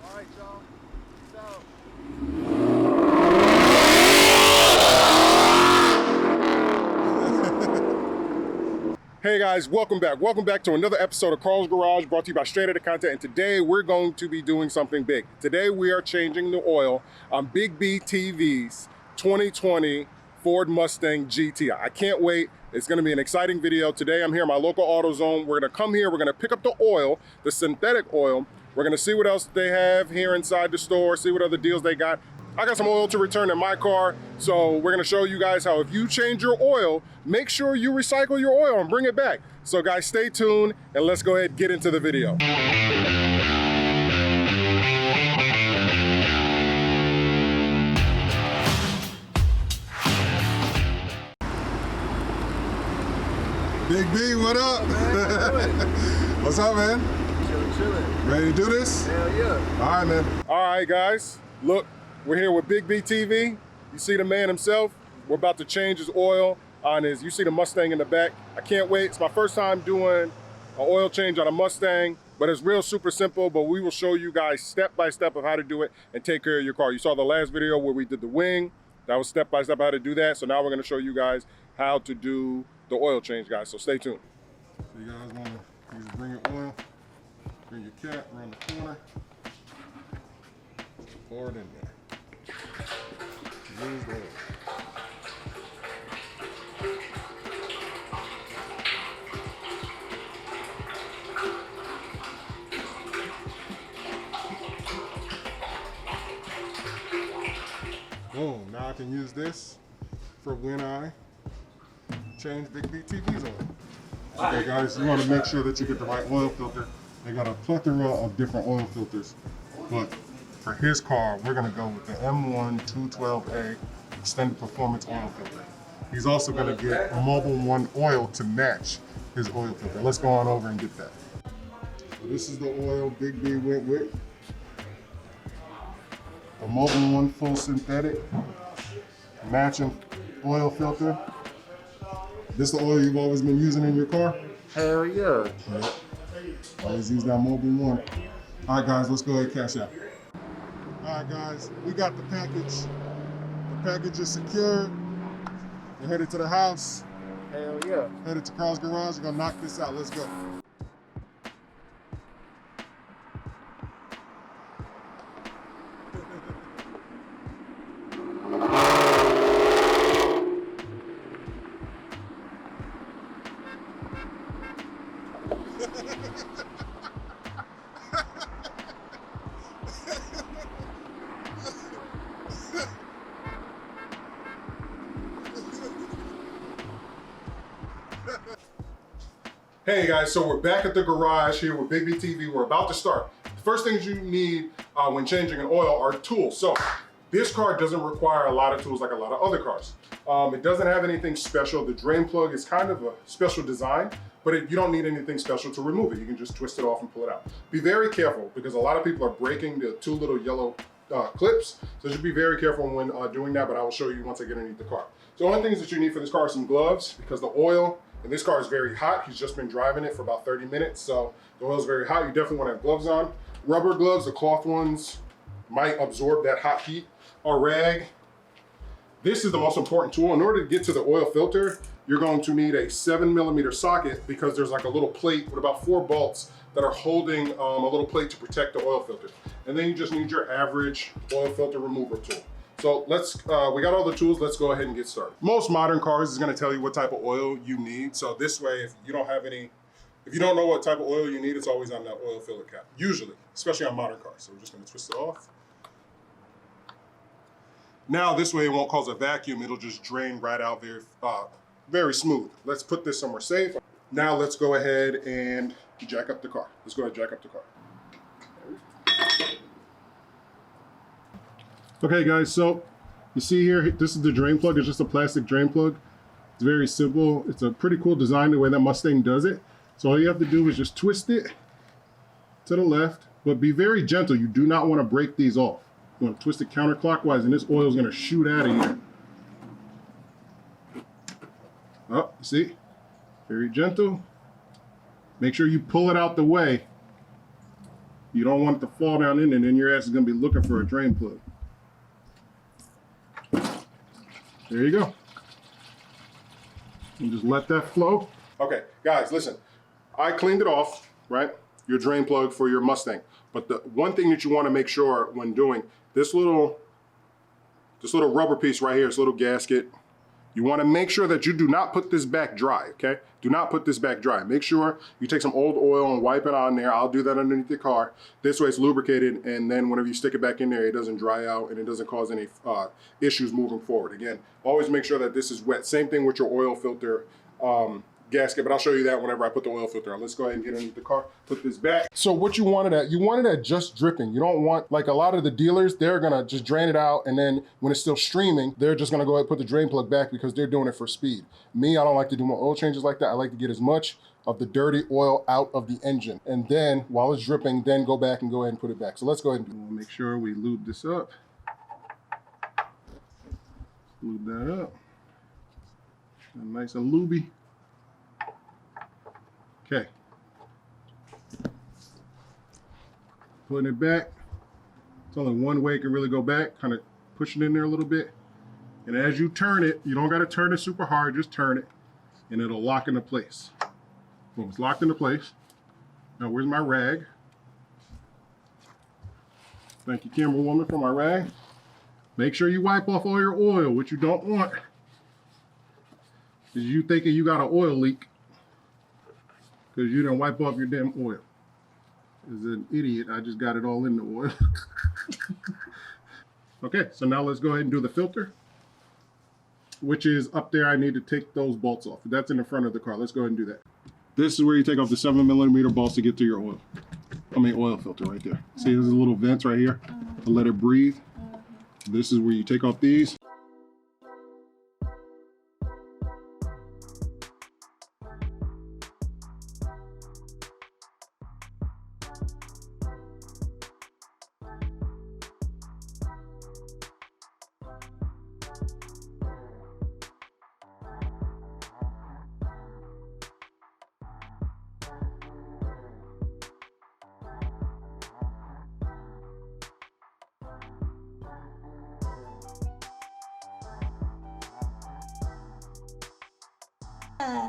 All right, y'all. Peace out. Hey guys, welcome back. Welcome back to another episode of Carl's Garage, brought to you by Straight Outta Content. And today we're going to be doing something big. Today we are changing the oil on Big B TV's 2020 Ford Mustang GT. I can't wait. It's going to be an exciting video. Today I'm here in my local AutoZone. We're going to come here. We're going to pick up the oil, the synthetic oil. We're going to see what else they have here inside the store, see what other deals they got. I got some oil to return in my car, so we're gonna show you guys how if you change your oil, make sure you recycle your oil and bring it back. So guys, stay tuned and let's go ahead and get into the video. Big B, what up? Man, What's up, man? chilling. Ready to do this? Hell yeah. All right, man. All right, guys, look. We're here with Big B TV. You see the man himself. We're about to change his oil on his, you see the Mustang in the back. I can't wait. It's my first time doing an oil change on a Mustang, but it's real super simple, but we will show you guys step by step of how to do it and take care of your car. You saw the last video where we did the wing. That was step by step how to do that. So now we're gonna show you guys how to do the oil change, guys. So stay tuned. So you guys wanna bring your oil, bring your cap around the corner, pour it in there. Use the oil. Boom, now I can use this for when I change Big B TV's oil. Okay guys, you want to make sure that you get the right oil filter. They got a plethora of different oil filters, but for his car, we're gonna go with the M1 212A Extended Performance Oil Filter. He's also gonna get a Mobile One oil to match his oil filter. Let's go on over and get that. So this is the oil Big B went with. The Mobile One Full Synthetic matching oil filter. This is the oil you've always been using in your car? Hell yeah. Yep. Always use that Mobile One. All right guys, let's go ahead and cash out. All right guys, we got the package. The package is secured. We're headed to the house. Hell yeah. Headed to Carl's Garage. We're gonna knock this out. Let's go. Hey guys, so we're back at the garage here with Big B TV. We're about to start. The first things you need when changing an oil are tools. So this car doesn't require a lot of tools like a lot of other cars. It doesn't have anything special. The drain plug is kind of a special design, but you don't need anything special to remove it. You can just twist it off and pull it out. Be very careful because a lot of people are breaking the two little yellow clips. So just be very careful when doing that, but I will show you once I get underneath the car. So the only things that you need for this car are some gloves because the oil in this car is very hot. He's just been driving it for about 30 minutes. So the oil is very hot. You definitely want to have gloves on. Rubber gloves, the cloth ones might absorb that hot heat. A rag. This is the most important tool. In order to get to the oil filter, you're going to need a 7mm socket because there's like a little plate with about 4 bolts that are holding a little plate to protect the oil filter. And then you just need your average oil filter remover tool. So we got all the tools, let's go ahead and get started. Most modern cars is gonna tell you what type of oil you need. So this way, if you don't know what type of oil you need, it's always on that oil filler cap, usually, especially on modern cars. So we're just gonna twist it off. Now this way it won't cause a vacuum, it'll just drain right out very smooth. Let's put this somewhere safe. Now let's go ahead and jack up the car. Let's go ahead and jack up the car. Okay guys, so you see here, this is the drain plug. It's just a plastic drain plug. It's very simple. It's a pretty cool design the way that Mustang does it. So all you have to do is just twist it to the left, but be very gentle. You do not want to break these off. You want to twist it counterclockwise and this oil is going to shoot out of here. Oh, you see? Very gentle. Make sure you pull it out the way. You don't want it to fall down in, and then your ass is gonna be looking for a drain plug. There you go. And just let that flow. Okay, guys, listen. I cleaned it off, right? Your drain plug for your Mustang. But the one thing that you want to make sure when doing this little rubber piece right here, this little gasket, you want to make sure that you do not put this back dry, okay? Do not put this back dry. Make sure you take some old oil and wipe it on there. I'll do that underneath the car. This way it's lubricated, and then whenever you stick it back in there, it doesn't dry out and it doesn't cause any issues moving forward. Again, always make sure that this is wet. Same thing with your oil filter gasket, but I'll show you that whenever I put the oil filter on. Let's go ahead and get underneath the car, put this back. So what you wanted at just dripping. You don't want, like a lot of the dealers, they're gonna just drain it out, and then when it's still streaming, they're just gonna go ahead and put the drain plug back because they're doing it for speed. Me, I don't like to do my oil changes like that. I like to get as much of the dirty oil out of the engine. And then while it's dripping, then go back and go ahead and put it back. So let's go ahead and we'll make sure we lube this up. Lube that up. Nice and lubey. Okay. Putting it back. It's only one way it can really go back, kind of push it in there a little bit. And as you turn it, you don't got to turn it super hard, just turn it, and it'll lock into place. Boom, it's locked into place. Now where's my rag? Thank you, camera woman, for my rag. Make sure you wipe off all your oil. What you don't want is you thinking you got an oil leak because you didn't wipe off your damn oil. As an idiot, I just got it all in the oil. Okay, so now let's go ahead and do the filter, which is up there. I need to take those bolts off. That's in the front of the car. Let's go ahead and do that. This is where you take off the 7mm bolts to get to your oil. Oil filter right there. See, there's a little vents right here to let it breathe. This is where you take off these.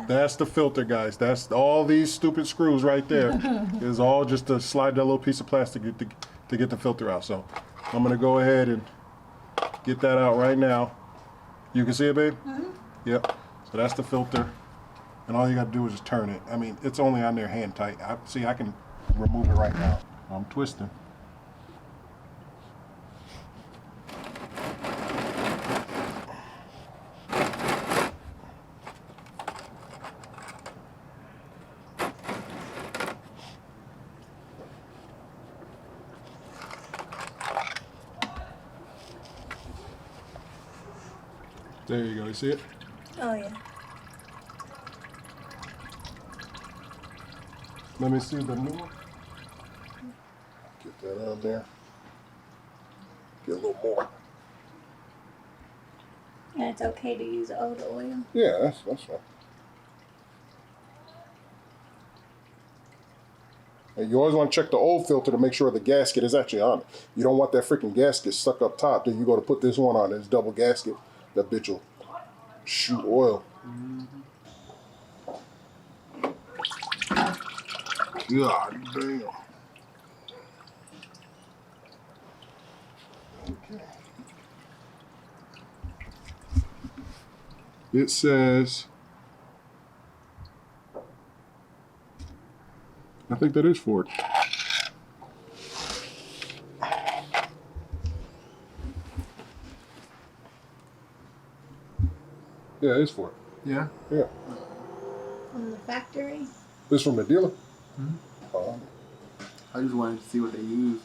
That's the filter, guys. That's all these stupid screws right there. Is all just to slide that little piece of plastic to get the filter out. So I'm gonna go ahead and get that out right now. You can see it, babe? Mm-hmm. Yep. So that's the filter. And all you gotta do is just turn it. I mean, it's only on there hand tight. I can remove it right now. I'm twisting. There you go, you see it? Oh yeah. Let me see the new one. Get that out there. Get a little more. And it's okay to use old oil? Yeah, that's fine. And you always want to check the old filter to make sure the gasket is actually on it. You don't want that freaking gasket stuck up top. Then you go to put this one on, this double gasket. That bitch will shoot oil. God damn. Okay. It says, I think that is Ford. Yeah, it's Ford. Yeah? Yeah. From the factory? This from the dealer? Mm-hmm. I just wanted to see what they use.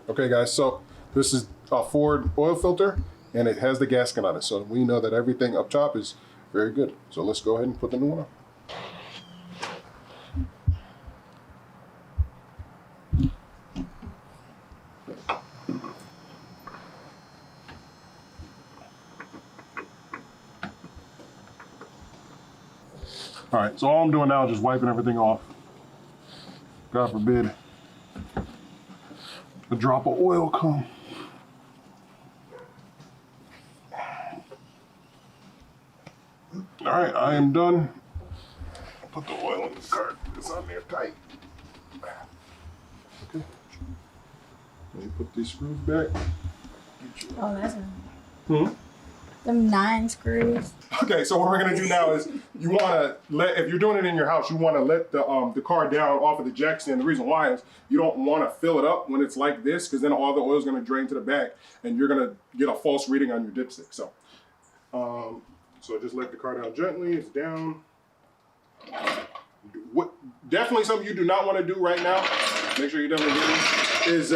Okay, guys, so this is a Ford oil filter, and it has the gasket on it. So we know that everything up top is very good. So let's go ahead and put the new one on. All right, so all I'm doing now is just wiping everything off. God forbid, a drop of oil come. All right, I am done. Put the oil in the car. It's on there tight. Okay. Let me put these screws back. Oh, that's a... Hmm? Them 9 screws. Okay, so what we're gonna do now is you wanna if you're doing it in your house, you wanna let the car down off of the jack stand. The reason why is you don't wanna fill it up when it's like this, because then all the oil is gonna drain to the back and you're gonna get a false reading on your dipstick. So, so just let the car down gently, it's down. What definitely something you do not wanna do right now, make sure you definitely do is,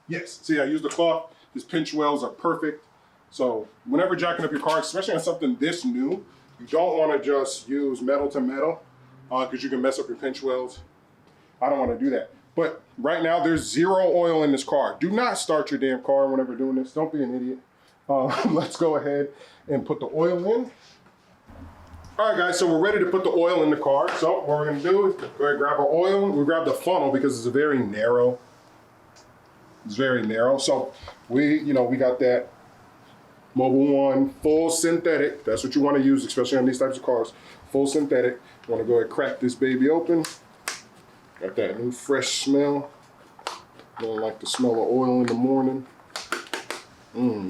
yes, see I used the cloth. His pinch wells are perfect. So whenever jacking up your car, especially on something this new, you don't want to just use metal to metal because you can mess up your pinch wells. I don't want to do that. But right now there's 0 oil in this car. Do not start your damn car whenever doing this. Don't be an idiot. Let's go ahead and put the oil in. All right, guys, so we're ready to put the oil in the car. So what we're gonna do is go ahead and grab our oil. We grab the funnel because it's very narrow. It's very narrow. So we got that Mobil 1 full synthetic. That's what you want to use, especially on these types of cars. Full synthetic. You want to go ahead and crack this baby open. Got that new fresh smell. Don't like the smell of oil in the morning.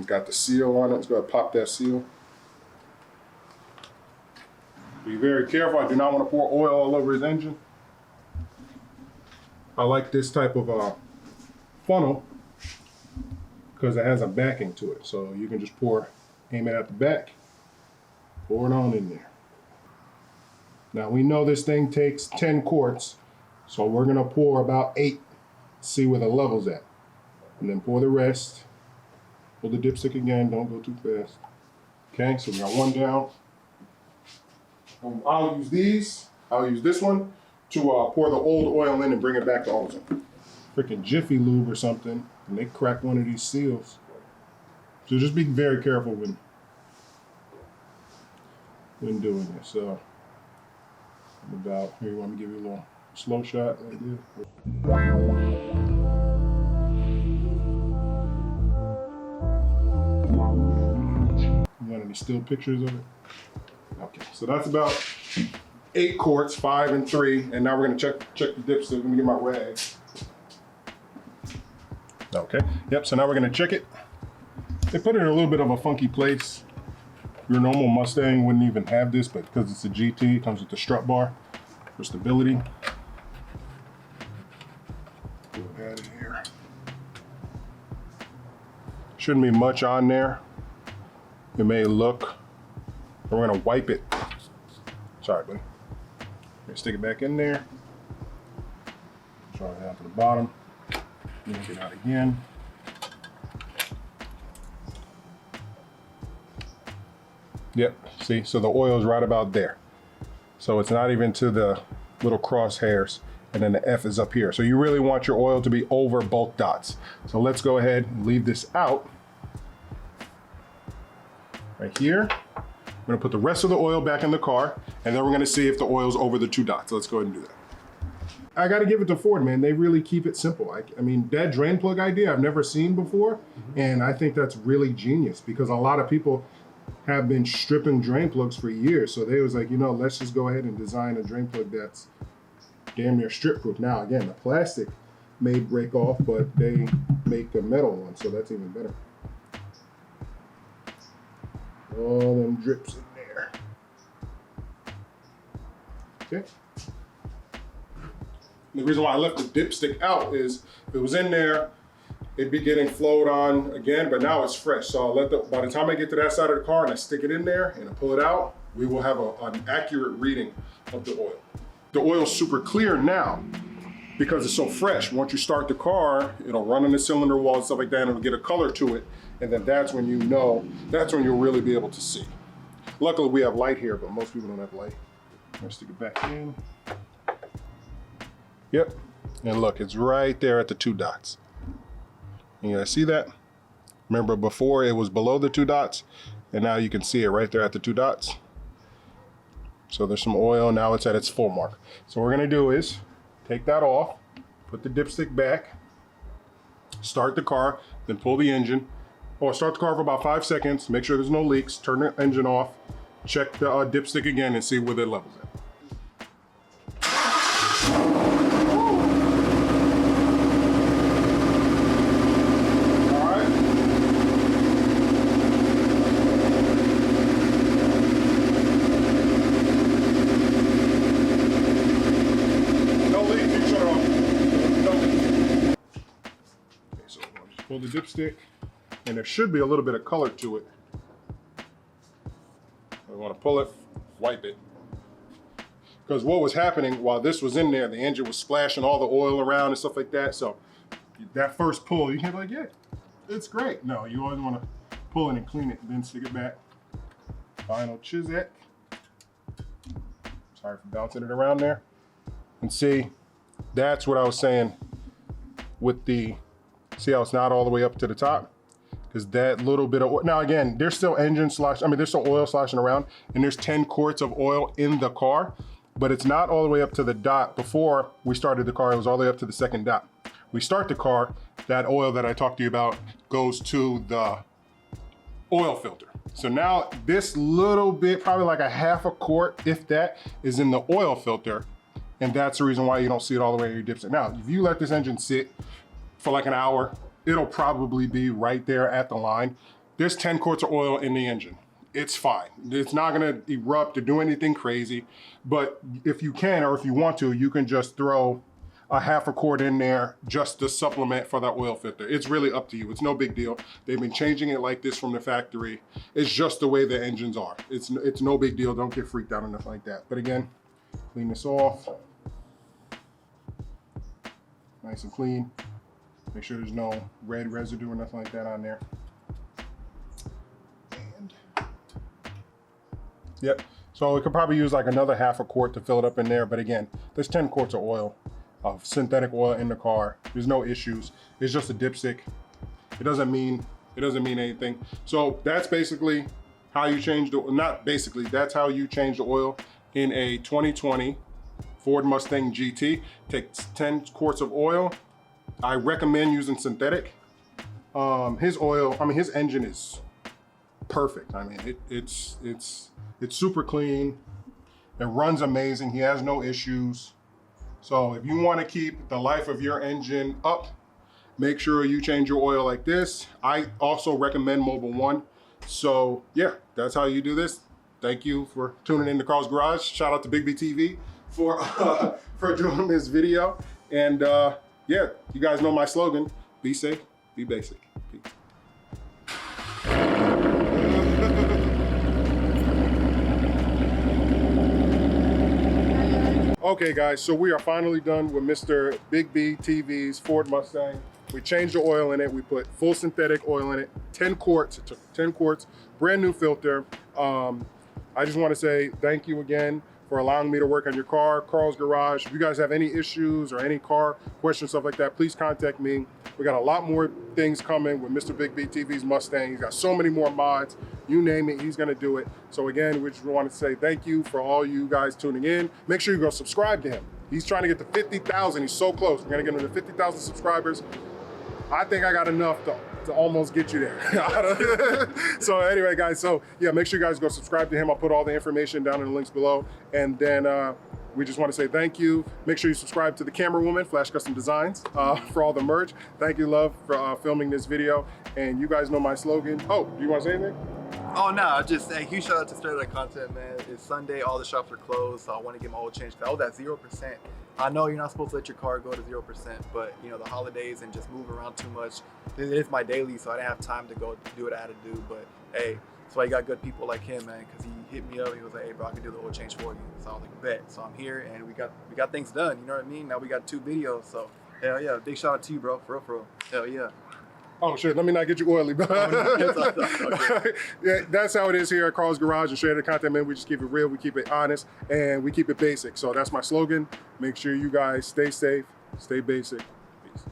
Got the seal on it. Let's go ahead and pop that seal. Be very careful. I do not want to pour oil all over his engine. I like this type of funnel because it has a backing to it, so you can just aim it at the back, pour it on in there. Now we know this thing takes 10 quarts, so we're gonna pour about 8, see where the level's at, and then pour the rest. Pull the dipstick again, don't go too fast. Okay, so we got 1 down. I'll use this one to pour the old oil in and bring it back to AutoZone. Freaking Jiffy Lube or something, and they crack one of these seals. So just be very careful when doing this. So here, you want me to give you a little slow shot right there? You want any still pictures of it? Okay, so that's about 8 quarts, 5 and 3, and now we're gonna check the dipstick. Let me get my rag. Okay, yep, so now we're gonna check it. They put it in a little bit of a funky place. Your normal Mustang wouldn't even have this, but because it's a GT, it comes with the strut bar for stability. Add it here. Shouldn't be much on there. It may look, but we're gonna wipe it. Sorry, buddy. Stick it back in there. Draw it down to the bottom. Yank it out again. Yep, see, so the oil is right about there. So it's not even to the little crosshairs, and then the F is up here. So you really want your oil to be over both dots. So let's go ahead and leave this out. Right here. I'm gonna put the rest of the oil back in the car, and then we're gonna see if the oil's over the 2 dots. So let's go ahead and do that. I gotta give it to Ford, man. They really keep it simple. I mean, that drain plug idea I've never seen before, and I think that's really genius because a lot of people have been stripping drain plugs for years. So they was like, let's just go ahead and design a drain plug that's damn near strip proof. Now, again, the plastic may break off, but they make a metal one, so that's even better. All them drips in there. Okay. The reason why I left the dipstick out is if it was in there, it'd be getting flowed on again, but now it's fresh. So by the time I get to that side of the car and I stick it in there and I pull it out, we will have an accurate reading of the oil. The oil's super clear now because it's so fresh. Once you start the car, it'll run on the cylinder wall and stuff like that, and it'll get a color to it. And then that's when you'll really be able to see. Luckily we have light here, but most people don't have light. Let's stick it back in. Yep, and look, it's right there at the 2 dots. You guys see that? Remember before it was below the 2 dots, and now you can see it right there at the 2 dots. So there's some oil, now it's at its full mark. So what we're gonna do is take that off, put the dipstick back, start the car, then pull the engine, or start the car for about 5 seconds, make sure there's no leaks, turn the engine off, check the dipstick again and see where the level's at. Pull the dipstick, and there should be a little bit of color to it. I want to pull it, wipe it. Because what was happening while this was in there, the engine was splashing all the oil around and stuff like that. So that first pull, you can't be like, yeah, it's great. No, you always want to pull it and clean it, then stick it back. Final chisel. Sorry for bouncing it around there. And see, that's what I was saying with the, see how it's not all the way up to the top? Because that little bit of oil, now again, there's still there's still oil sloshing around, and there's 10 quarts of oil in the car, but it's not all the way up to the dot. Before we started the car, it was all the way up to the second dot. We start the car, that oil that I talked to you about goes to the oil filter. So now this little bit, probably like a half a quart, if that, is in the oil filter, and that's the reason why you don't see it all the way to your dipstick. Now, if you let this engine sit for like an hour, it'll probably be right there at the line. There's 10 quarts of oil in the engine. It's fine. It's not gonna erupt or do anything crazy, but if you can, or if you want to, you can just throw a half a quart in there just to supplement for that oil filter. It's really up to you. It's no big deal. They've been changing it like this from the factory. It's just the way the engines are. It's no big deal. Don't get freaked out or nothing like that. But again, clean this off. Nice and clean. Make sure there's no red residue or nothing like that on there. And yep, so we could probably use like another half a quart to fill it up in there. But again, there's 10 quarts of oil, of synthetic oil in the car. There's no issues. It's just a dipstick. It doesn't mean anything. So that's basically how you change the, not basically, that's how you change the oil in a 2020 Ford Mustang GT. Takes 10 quarts of oil. I recommend using synthetic. His oil, his engine is perfect. It's super clean. It runs amazing. He has no issues. So if you want to keep the life of your engine up, make sure you change your oil like this. I also recommend Mobil 1. So yeah, that's how you do this. Thank you for tuning in to Carl's Garage. Shout out to Big B TV for doing this video. And yeah, you guys know my slogan, be safe, be basic. Peace. Okay guys, so we are finally done with Mr. Big B TV's Ford Mustang. We changed the oil in it. We put full synthetic oil in it, 10 quarts. It took 10 quarts, brand new filter. I just want to say thank you again for allowing me to work on your car, Carl's Garage. If you guys have any issues or any car questions, stuff like that, please contact me. We got a lot more things coming with Mr. Big B TV's Mustang. He's got so many more mods. You name it, he's gonna do it. So again, we just want to say thank you for all you guys tuning in. Make sure you go subscribe to him. He's trying to get to 50,000. He's so close. We're gonna get him to 50,000 subscribers. I think I got enough to almost get you there. So anyway, guys, so yeah, make sure you guys go subscribe to him. I'll put all the information down in the links below. And then we just want to say thank you. Make sure you subscribe to the camera woman, Flash Custom Designs, for all the merch. Thank you, love, for filming this video. And you guys know my slogan. Oh, do you want to say anything? Oh no, just a huge shout out to Straight Out Content, man. It's Sunday, all the shops are closed, so I want to get my oil changed. I was at 0%. I know you're not supposed to let your car go to 0%, but you know, the holidays and just moving around too much, it is my daily, so I didn't have time to go do what I had to do. But hey, that's why you got good people like him, man, because he hit me up. He was like, hey bro, I can do the oil change for you. So I was like, bet. So I'm here and we got things done, you know what I mean? Now we got 2 videos, so hell yeah, big shout out to you, bro, for real. Hell yeah. Oh shit, let me not get you oily, bro. Okay. Yeah, that's how it is here at Carl's Garage and Straight Out Content, man. We just keep it real, we keep it honest, and we keep it basic. So that's my slogan. Make sure you guys stay safe, stay basic. Peace.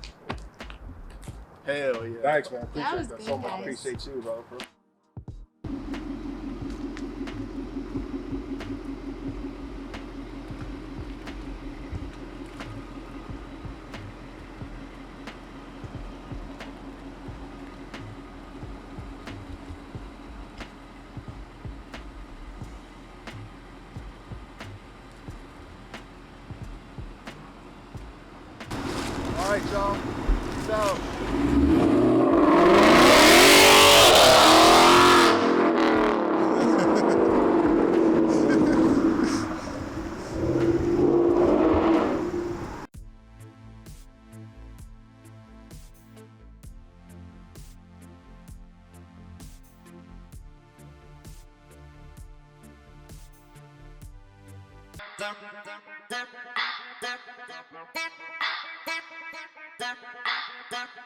Hell yeah. Thanks, man. That Appreciate was that good, so much. guys. Appreciate you, bro. right, y'all. Peace out.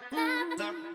Thank you.